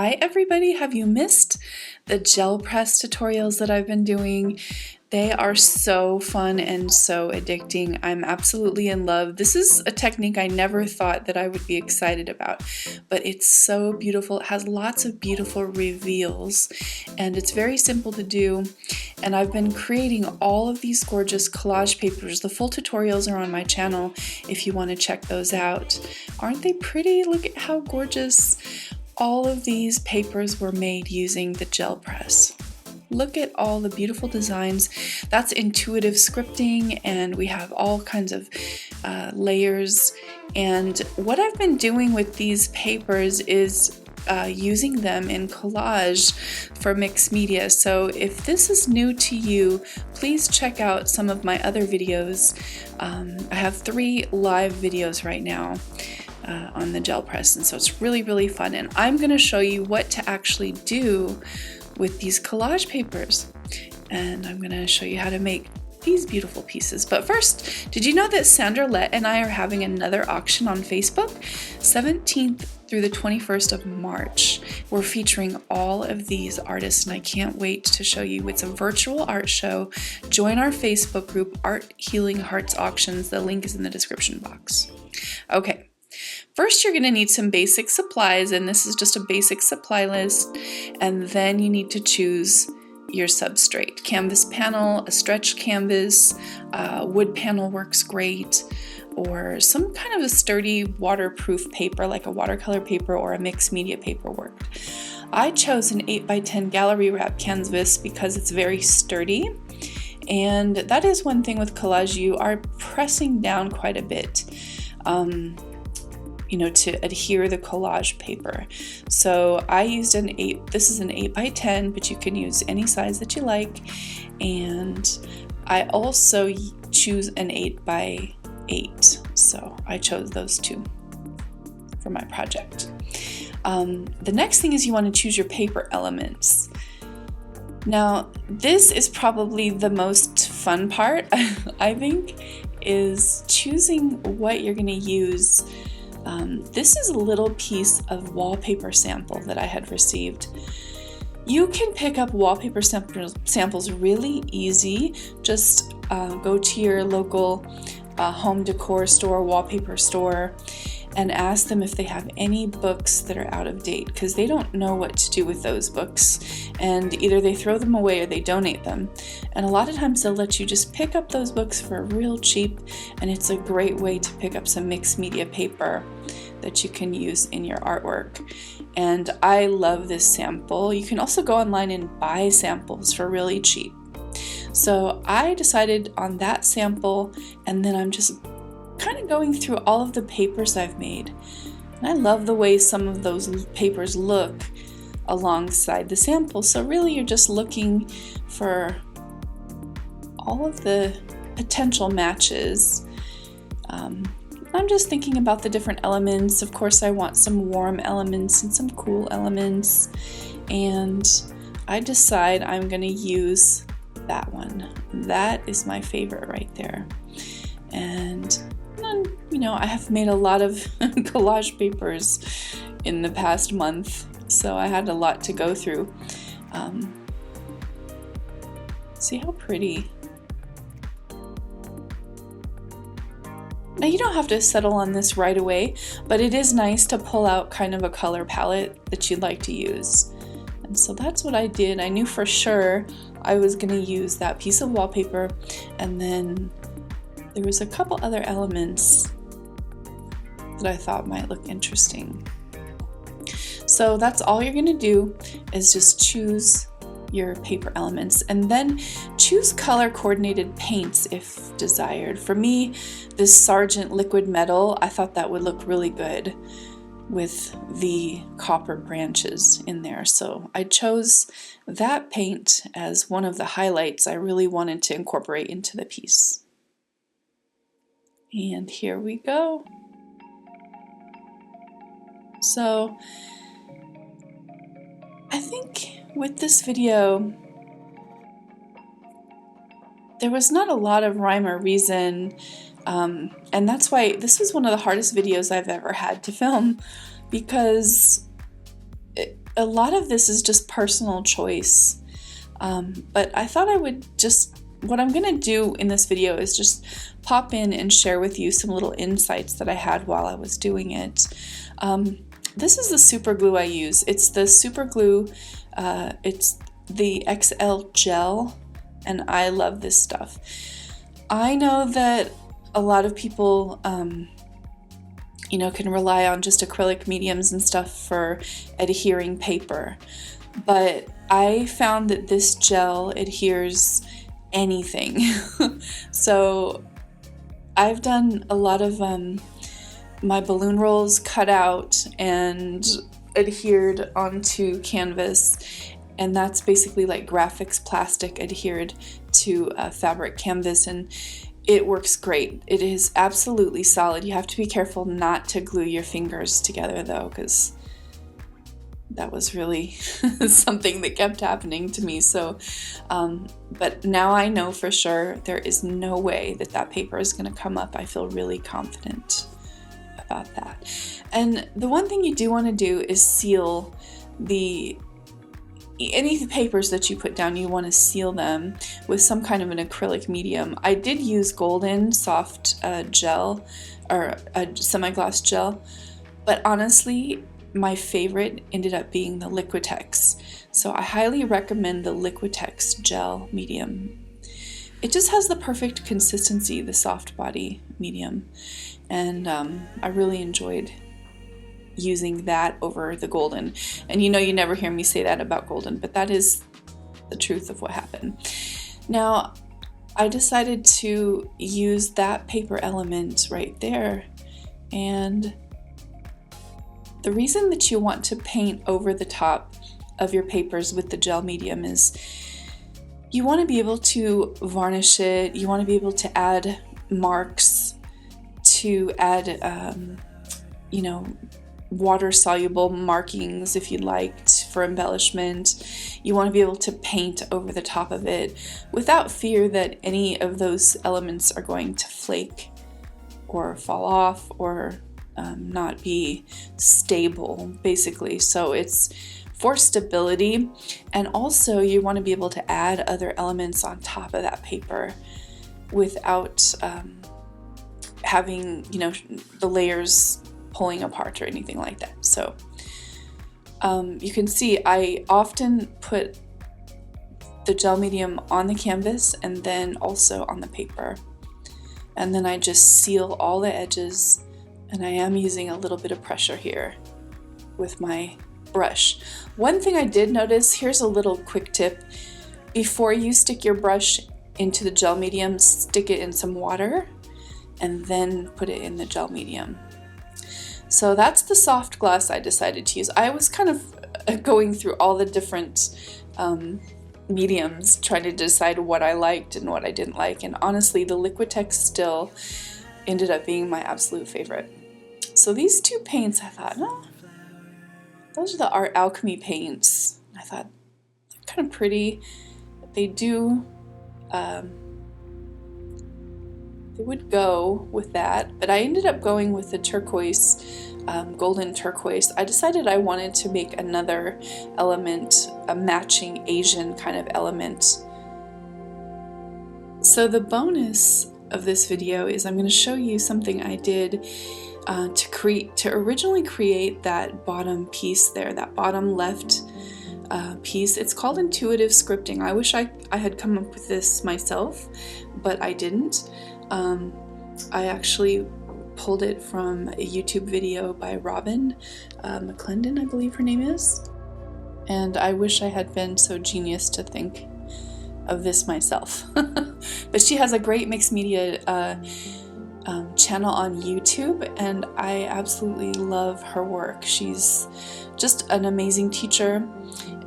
Hi everybody, have you missed the gel press tutorials that I've been doing? They are so fun and so addicting. I'm absolutely in love. This is a technique I never thought that I would be excited about, but it's so beautiful. It has lots of beautiful reveals and it's very simple to do. And I've been creating all of these gorgeous collage papers. The full tutorials are on my channel if you want to check those out. Aren't they pretty? Look at how gorgeous. All of these papers were made using the gel press. Look at all the beautiful designs. That's intuitive scripting, and we have all kinds of layers. And what I've been doing with these papers is using them in collage for mixed media. So if this is new to you, please check out some of my other videos. I have 3 live videos right now on the gel press, and so it's really fun. And I'm going to show you what to actually do with these collage papers, and I'm going to show you how to make these beautiful pieces. But first, did you know that Sandra Lett and I are having another auction on Facebook? 17th through the 21st of March. We're featuring all of these artists, and I can't wait to show you. It's a virtual art show. Join our Facebook group, Art Healing Hearts Auctions. The link is in the description box. Okay. First, you're going to need some basic supplies, and this is just a basic supply list, and then you need to choose your substrate. Canvas panel, a stretch canvas, wood panel works great, or some kind of a sturdy waterproof paper like a watercolor paper or a mixed media paper worked. I chose an 8x10 gallery wrap canvas because it's very sturdy, and that is one thing with collage. You are pressing down quite a bit. To adhere the collage paper. So I used this is an 8x10, but you can use any size that you like. And I also choose an 8x8. So I chose those 2 for my project. The next thing is you want to choose your paper elements. Now, this is probably the most fun part, I think, is choosing what you're going to use. This is a little piece of wallpaper sample that I had received. You can pick up wallpaper samples really easy. Just go to your local home decor store, wallpaper store, and ask them if they have any books that are out of date, because they don't know what to do with those books, and either they throw them away or they donate them. And a lot of times they'll let you just pick up those books for real cheap, and it's a great way to pick up some mixed media paper that you can use in your artwork. And I love this sample. You can also go online and buy samples for really cheap. So I decided on that sample, and then I'm just kind of going through all of the papers I've made. And I love the way some of those papers look alongside the sample. So really you're just looking for all of the potential matches. I'm just thinking about the different elements. Of course, I want some warm elements and some cool elements. And I decide I'm going to use that one. That is my favorite right there. And I have made a lot of collage papers in the past month, so I had a lot to go through. See how pretty. Now, you don't have to settle on this right away, but it is nice to pull out kind of a color palette that you'd like to use. And so that's what I did. I knew for sure I was going to use that piece of wallpaper, and then there was a couple other elements that I thought might look interesting. So that's all you're going to do, is just choose your paper elements, and then choose color coordinated paints if desired. For me, this Sargent liquid metal, I thought that would look really good with the copper branches in there. So I chose that paint as one of the highlights I really wanted to incorporate into the piece. And here we go. So I think with this video, there was not a lot of rhyme or reason, and that's why this was one of the hardest videos I've ever had to film, because a lot of this is just personal choice, but I thought I would just, what I'm gonna do in this video is just pop in and share with you some little insights that I had while I was doing it. This is the super glue I use. It's the super glue, it's the XL gel, and I love this stuff. I know that a lot of people you know, can rely on just acrylic mediums and stuff for adhering paper, but I found that this gel adheres anything. So I've done a lot of my balloon rolls cut out and adhered onto canvas, and that's basically like graphics plastic adhered to fabric canvas, and it works great. It is absolutely solid. You have to be careful not to glue your fingers together though, because that was really something that kept happening to me. So, but now I know for sure there is no way that that paper is going to come up. I feel really confident about that. And the one thing you do want to do is seal any papers that you put down. You want to seal them with some kind of an acrylic medium. I did use golden soft gel, or a semi-gloss gel, but honestly my favorite ended up being the Liquitex. So I highly recommend the Liquitex gel medium. It just has the perfect consistency, the soft body medium, and I really enjoyed using that over the golden. And you know, you never hear me say that about golden, but that is the truth of what happened. Now, I decided to use that paper element right there, and the reason that you want to paint over the top of your papers with the gel medium is you want to be able to varnish it, you want to be able to add marks, to add you know, water-soluble markings if you'd like for embellishment. You want to be able to paint over the top of it without fear that any of those elements are going to flake or fall off or not be stable, basically. So it's for stability, and also you want to be able to add other elements on top of that paper without having, you know, the layers pulling apart or anything like that. So you can see I often put the gel medium on the canvas and then also on the paper, and then I just seal all the edges, and I am using a little bit of pressure here with my brush. One thing I did notice, here's a little quick tip: before you stick your brush into the gel medium, stick it in some water and then put it in the gel medium. So that's the soft gloss I decided to use. I was kind of going through all the different mediums, trying to decide what I liked and what I didn't like, and honestly the Liquitex still ended up being my absolute favorite. So these two paints, I thought, no, those are the Art Alchemy paints. I thought they're kind of pretty. They do, they would go with that, but I ended up going with the turquoise, golden turquoise. I decided I wanted to make another element, a matching Asian kind of element. So the bonus of this video is I'm going to show you something I did to originally create that bottom piece there, that bottom left piece. It's called intuitive scripting. I wish I had come up with this myself, but I didn't. I actually pulled it from a YouTube video by Robin McClendon, I believe her name is, and I wish I had been so genius to think of this myself. But she has a great mixed media channel on YouTube, and I absolutely love her work. She's just an amazing teacher,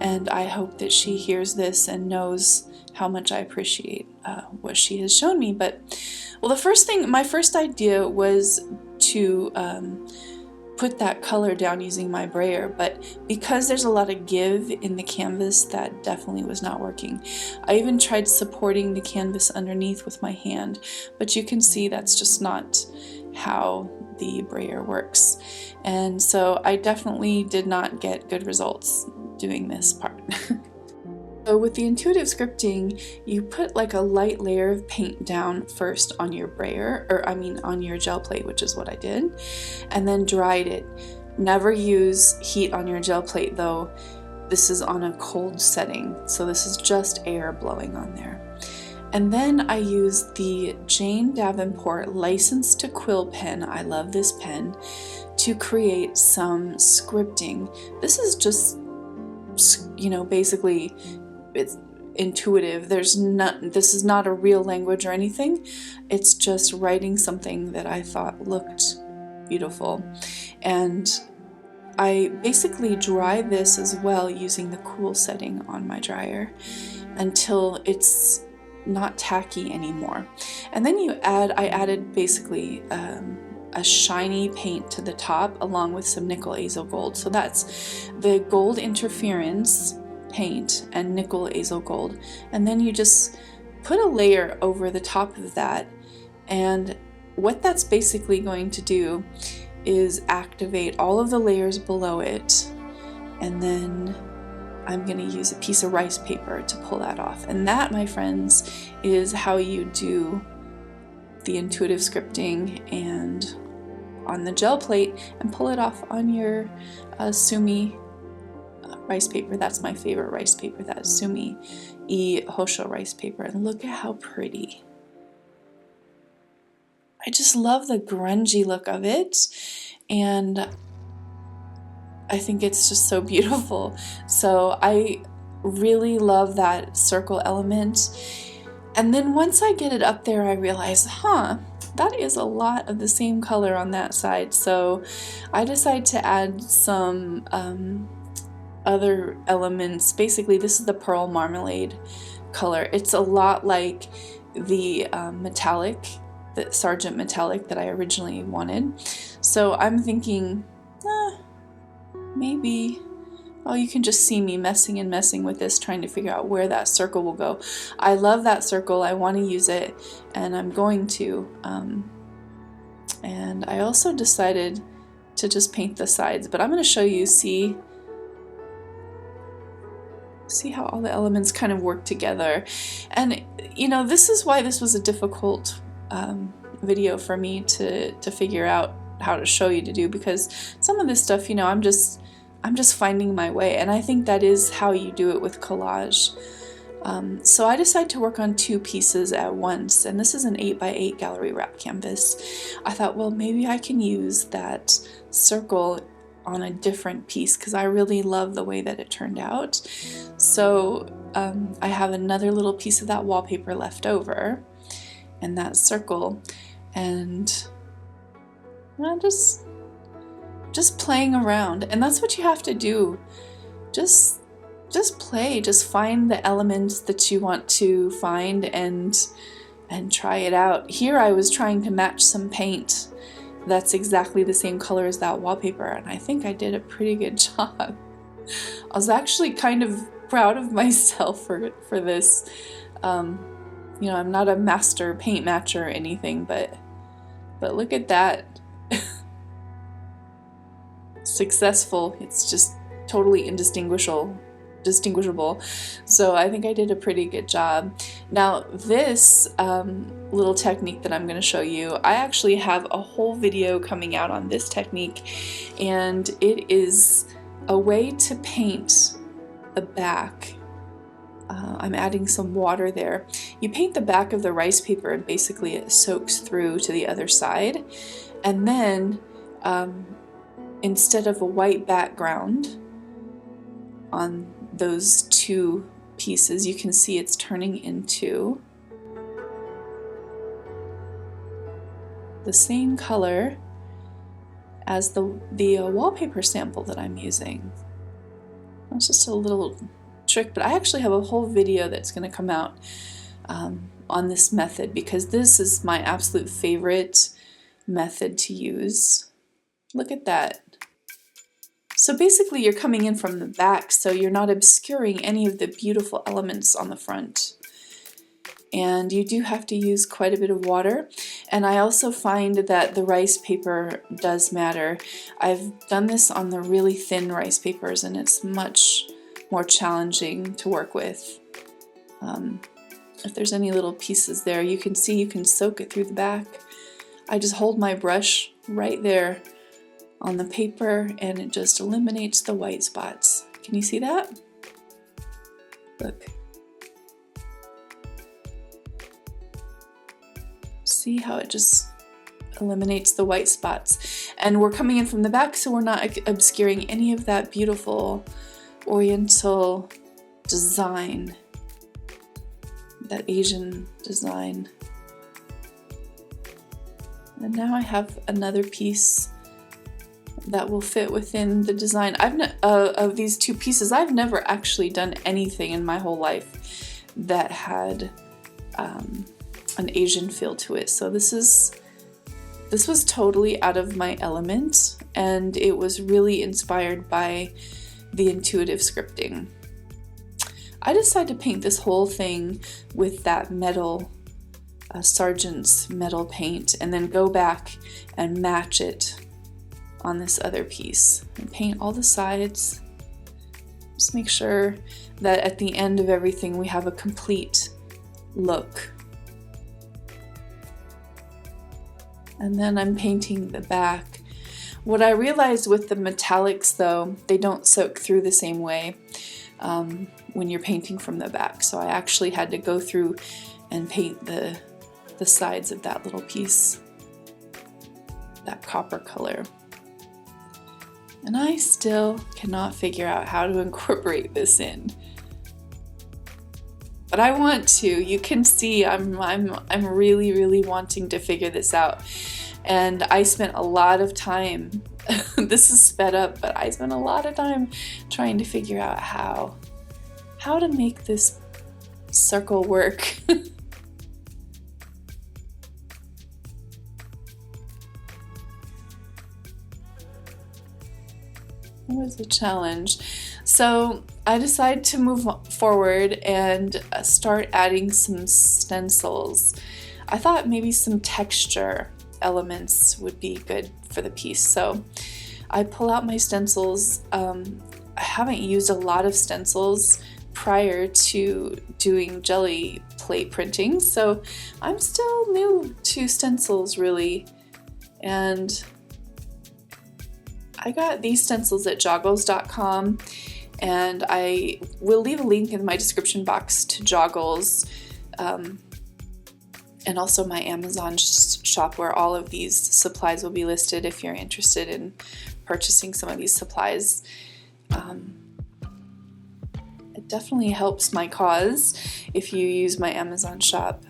and I hope that she hears this and knows how much I appreciate what she has shown me. But well, my first idea was to put that color down using my brayer, but because there's a lot of give in the canvas, that definitely was not working. I even tried supporting the canvas underneath with my hand, but you can see that's just not how the brayer works. And so I definitely did not get good results. doing this part. So with the intuitive scripting, you put like a light layer of paint down first on your brayer, or I mean on your gel plate, which is what I did, and then dried it. Never use heat on your gel plate though. This is on a cold setting, so this is just air blowing on there. And then I used the Jane Davenport License to Quill pen, I love this pen, to create some scripting. This is just, you know, basically it's intuitive. This is not a real language or anything. It's just writing something that I thought looked beautiful. And I basically dry this as well using the cool setting on my dryer until it's not tacky anymore. And then I added basically a shiny paint to the top along with some nickel azo gold. So that's the gold interference paint and nickel azo gold. And then you just put a layer over the top of that. And what that's basically going to do is activate all of the layers below it. And then I'm going to use a piece of rice paper to pull that off. And that, my friends, is how you do the intuitive scripting and on the gel plate and pull it off on your Sumi rice paper. That's my favorite rice paper, that Sumi E Hosho rice paper. And look at how pretty. I just love the grungy look of it, and I think it's just so beautiful. So I really love that circle element. And then once I get it up there, I realize, that is a lot of the same color on that side. So I decided to add some other elements. Basically, this is the Pearl Marmalade color. It's a lot like the metallic, the Sargent metallic that I originally wanted. So I'm thinking, maybe, oh, you can just see me messing with this, trying to figure out where that circle will go. I love that circle. I want to use it, and I'm going to. And I also decided to just paint the sides, but I'm going to show you, see how all the elements kind of work together. And you know, this is why this was a difficult video for me to figure out how to show you to do, because some of this stuff, you know, I'm just finding my way, and I think that is how you do it with collage. So I decided to work on two pieces at once, and this is an 8x8 gallery wrap canvas. I thought, well, maybe I can use that circle on a different piece because I really love the way that it turned out. So I have another little piece of that wallpaper left over and that circle, and I'm just playing around. And that's what you have to do. Just play, just find the elements that you want to find and try it out. Here I was trying to match some paint that's exactly the same color as that wallpaper, and I think I did a pretty good job. I was actually kind of proud of myself for this. You know, I'm not a master paint matcher or anything, but look at that. Successful. It's just totally indistinguishable. So I think I did a pretty good job. Now this little technique that I'm going to show you, I actually have a whole video coming out on this technique, and it is a way to paint the back. I'm adding some water there. You paint the back of the rice paper and basically it soaks through to the other side, and then instead of a white background on those two pieces, you can see it's turning into the same color as the wallpaper sample that I'm using. That's just a little trick, but I actually have a whole video that's going to come out on this method, because this is my absolute favorite method to use. Look at that. So basically you're coming in from the back, so you're not obscuring any of the beautiful elements on the front. And you do have to use quite a bit of water. And I also find that the rice paper does matter. I've done this on the really thin rice papers, and it's much more challenging to work with. If there's any little pieces there, you can see you can soak it through the back. I just hold my brush right there on the paper and it just eliminates the white spots. Can you see that? Look. See how it just eliminates the white spots. And we're coming in from the back, so we're not obscuring any of that beautiful oriental design, that Asian design. And now I have another piece that will fit within the design. Of these two pieces, I've never actually done anything in my whole life that had an Asian feel to it. So this was totally out of my element, and it was really inspired by the intuitive scripting. I decided to paint this whole thing with that metal, Sargent's metal paint, and then go back and match it on this other piece and paint all the sides. Just make sure that at the end of everything we have a complete look. And then I'm painting the back. What I realized with the metallics though, they don't soak through the same way when you're painting from the back. So I actually had to go through and paint the sides of that little piece, that copper color. And I still cannot figure out how to incorporate this in. But I want to. You can see I'm really, really wanting to figure this out. And I spent a lot of time, this is sped up, but I spent a lot of time trying to figure out how to make this circle work. It was a challenge. So I decided to move forward and start adding some stencils. I thought maybe some texture elements would be good for the piece. So I pull out my stencils. I haven't used a lot of stencils prior to doing jelly plate printing, so I'm still new to stencils really. And I got these stencils at joggles.com, and I will leave a link in my description box to Joggles, and also my Amazon shop where all of these supplies will be listed if you're interested in purchasing some of these supplies. It definitely helps my cause if you use my Amazon shop.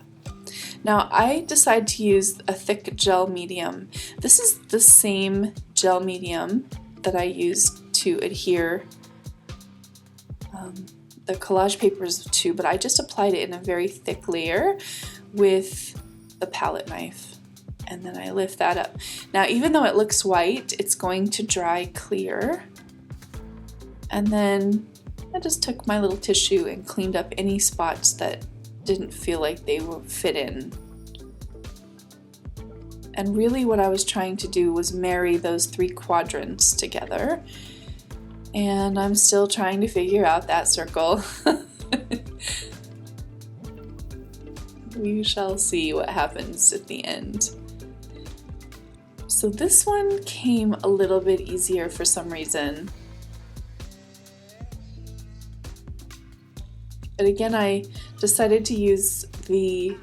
Now I decided to use a thick gel medium. This is the same gel medium that I used to adhere the collage papers to, but I just applied it in a very thick layer with the palette knife, and then I lift that up. Now even though it looks white, it's going to dry clear, and then I just took my little tissue and cleaned up any spots that didn't feel like they would fit in. And really what I was trying to do was marry those three quadrants together. And I'm still trying to figure out that circle. We shall see what happens at the end. So this one came a little bit easier for some reason. But again, I decided to use the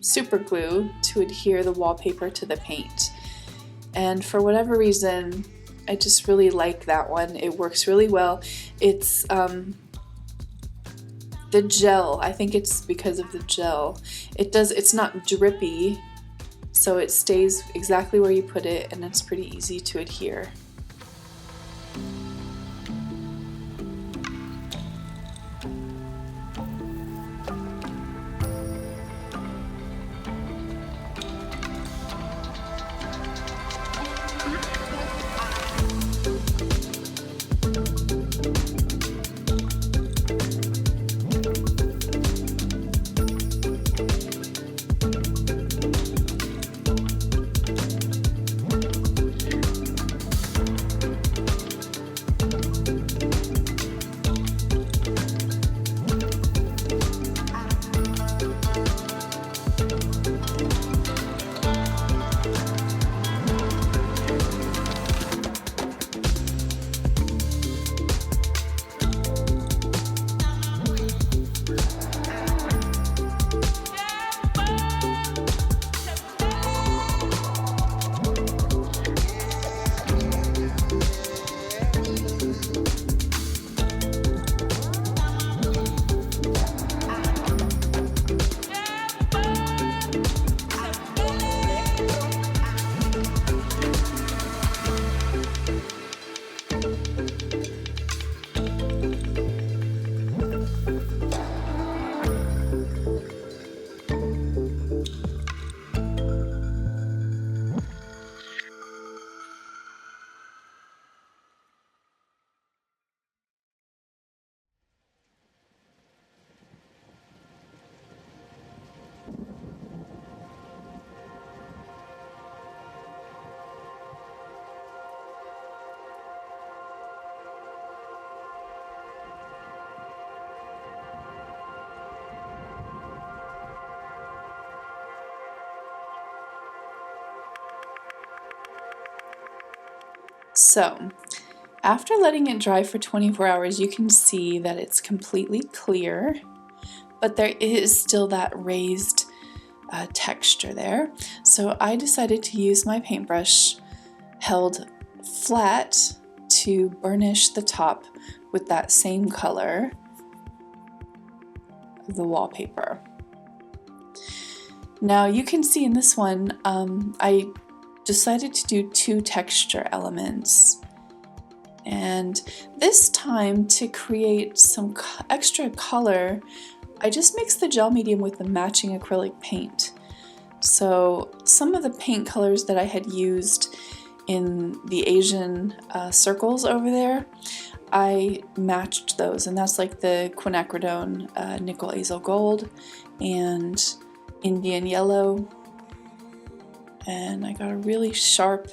super glue to adhere the wallpaper to the paint. And for whatever reason, I just really like that one. It works really well. It's the gel. I think it's because of the gel. It's not drippy, so it stays exactly where you put it, and it's pretty easy to adhere. So after letting it dry for 24 hours, you can see that it's completely clear, but there is still that raised texture there. So I decided to use my paintbrush held flat to burnish the top with that same color of the wallpaper. Now you can see in this one, I decided to do 2 texture elements. And this time, to create some extra color, I just mixed the gel medium with the matching acrylic paint. So some of the paint colors that I had used in the Asian circles over there, I matched those, and that's like the quinacridone nickel azo gold and Indian yellow, and I got a really sharp,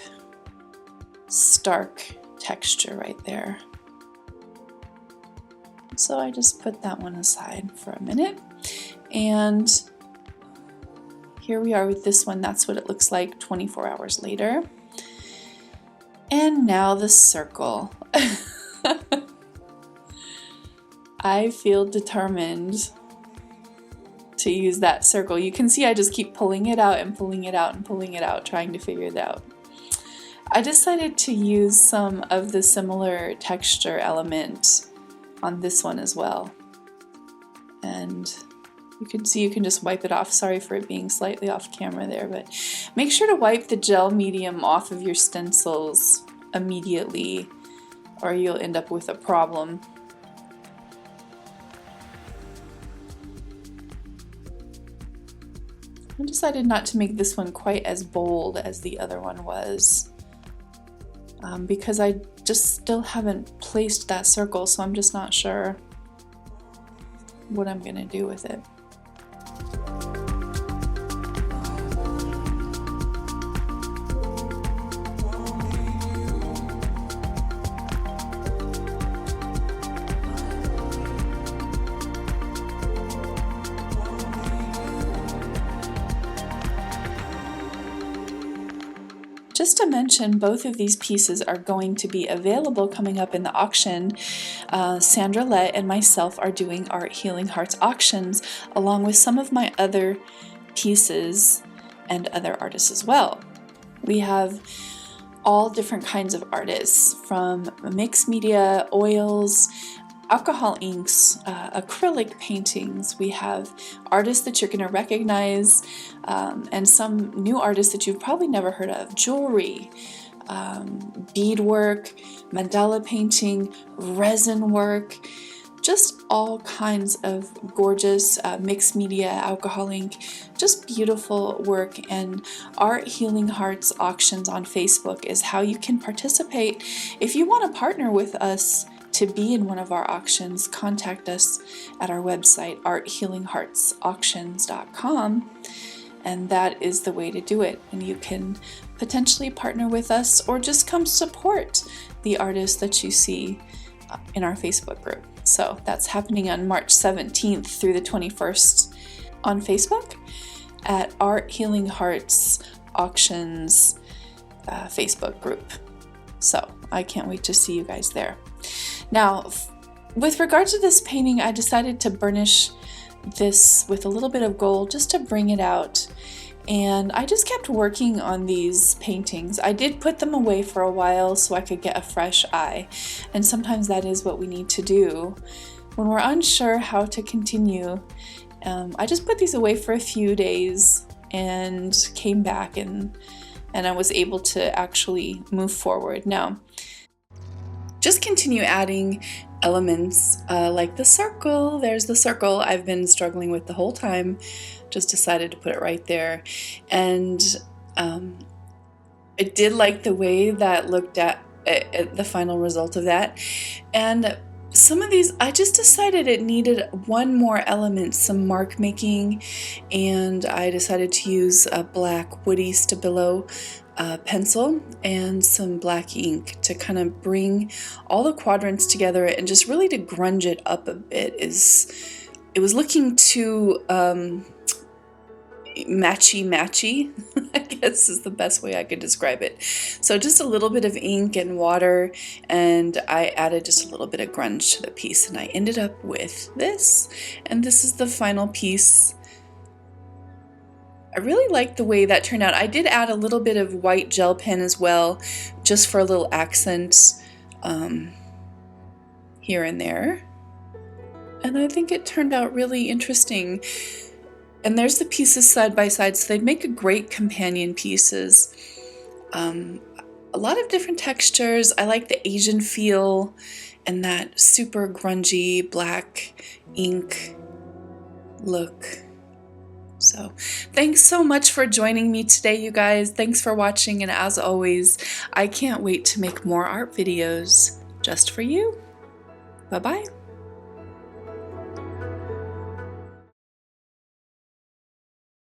stark texture right there. So I just put that one aside for a minute, and here we are with this one. That's what it looks like 24 hours later. And now the circle. I feel determined to use that circle. You can see I just keep pulling it out and pulling it out and pulling it out, trying to figure it out. I decided to use some of the similar texture element on this one as well. And you can see you can just wipe it off. Sorry for it being slightly off camera there, but make sure to wipe the gel medium off of your stencils immediately or you'll end up with a problem. I decided not to make this one quite as bold as the other one was because I just still haven't placed that circle, so I'm just not sure what I'm gonna do with it. Just to mention, both of these pieces are going to be available coming up in the auction. Sandra Lett and myself are doing Art Healing Hearts auctions along with some of my other pieces and other artists as well. We have all different kinds of artists, from mixed media, oils, alcohol inks, acrylic paintings. We have artists that you're going to recognize and some new artists that you've probably never heard of, jewelry, beadwork, mandala painting, resin work, just all kinds of gorgeous mixed media, alcohol ink, just beautiful work. And Art Healing Hearts auctions on Facebook is how you can participate. If you want to partner with us to be in one of our auctions, contact us at our website, arthealingheartsauctions.com, and that is the way to do it. And you can potentially partner with us or just come support the artists that you see in our Facebook group. So that's happening on March 17th through the 21st on Facebook at Art Healing Hearts Auctions Facebook group. So I can't wait to see you guys there. Now, with regard to this painting, I decided to burnish this with a little bit of gold just to bring it out. And I just kept working on these paintings. I did put them away for a while so I could get a fresh eye. And sometimes that is what we need to do when we're unsure how to continue. I just put these away for a few days and came back and I was able to actually move forward. Now, just continue adding elements like the circle. There's the circle I've been struggling with the whole time. Just decided to put it right there. And I did like the way that looked at the final result of that. And some of these, I just decided it needed one more element, some mark making, and I decided to use a black woody Stabilo pencil and some black ink to kind of bring all the quadrants together and just really to grunge it up a bit. It was looking too matchy, I guess is the best way I could describe it. So just a little bit of ink and water, and I added just a little bit of grunge to the piece, and I ended up with this, and this is the final piece. I really like the way that turned out. I did add a little bit of white gel pen as well, just for a little accent here and there. And I think it turned out really interesting. And there's the pieces side by side, so they'd make a great companion pieces. A lot of different textures. I like the Asian feel and that super grungy black ink look. So thanks so much for joining me today, you guys. Thanks for watching, and as always, I can't wait to make more art videos just for you. Bye-bye.